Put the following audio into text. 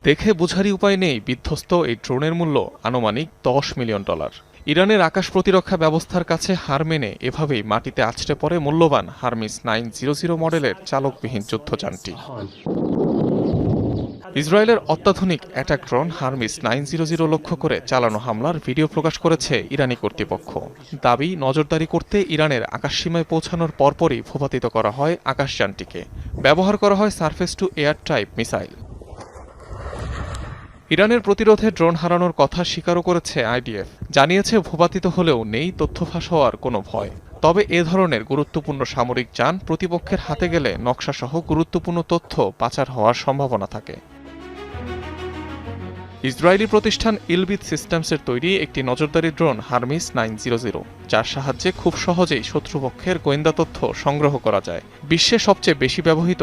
দেখে বোঝারই উপায় নেই বিধ্বস্ত এই ড্রোনের মূল্য আনুমানিক $10 মিলিয়ন। ইরানের আকাশ প্রতিরক্ষা ব্যবস্থার কাছে হার মেনে এভাবেই মাটিতে আছড়ে পড়ে মূল্যবান হারমিস 900 মডেলের চালকবিহীন যুদ্ধযানটি। ইসরায়েলের অত্যাধুনিক অ্যাটাক ড্রোন হারমিস 900 লক্ষ্য করে চালানো হামলার ভিডিও প্রকাশ করেছে ইরানি কর্তৃপক্ষ। দাবি, নজরদারি করতে ইরানের আকাশসীমায় পৌঁছানোর পরপরই ভূপাতিত করা হয় আকাশযানটিকে। ব্যবহার করা হয় surface two air type missile. ইরানের প্রতিরোধে ড্রোন হারানোর কথা স্বীকারও করেছে আইডিএফ। জানিয়েছে ভূপাতিত হলেও নেই তথ্য ফাঁস হওয়ার কোনো ভয়। তবে এ ধরনের গুরুত্বপূর্ণ সামরিক যান প্রতিপক্ষের হাতে গেলে নকশাসহ গুরুত্বপূর্ণ তথ্য পাচার হওয়ার সম্ভাবনা থাকে। ইসরায়েলি প্রতিষ্ঠান ইলবিট সিস্টেমসের তৈরি একটি নজরদারি ড্রোন হারমিস 900, যার সাহায্যে খুব সহজেই শত্রুপক্ষের গোয়েন্দা তথ্য সংগ্রহ করা যায়। বিশ্বে সবচেয়ে বেশি ব্যবহৃত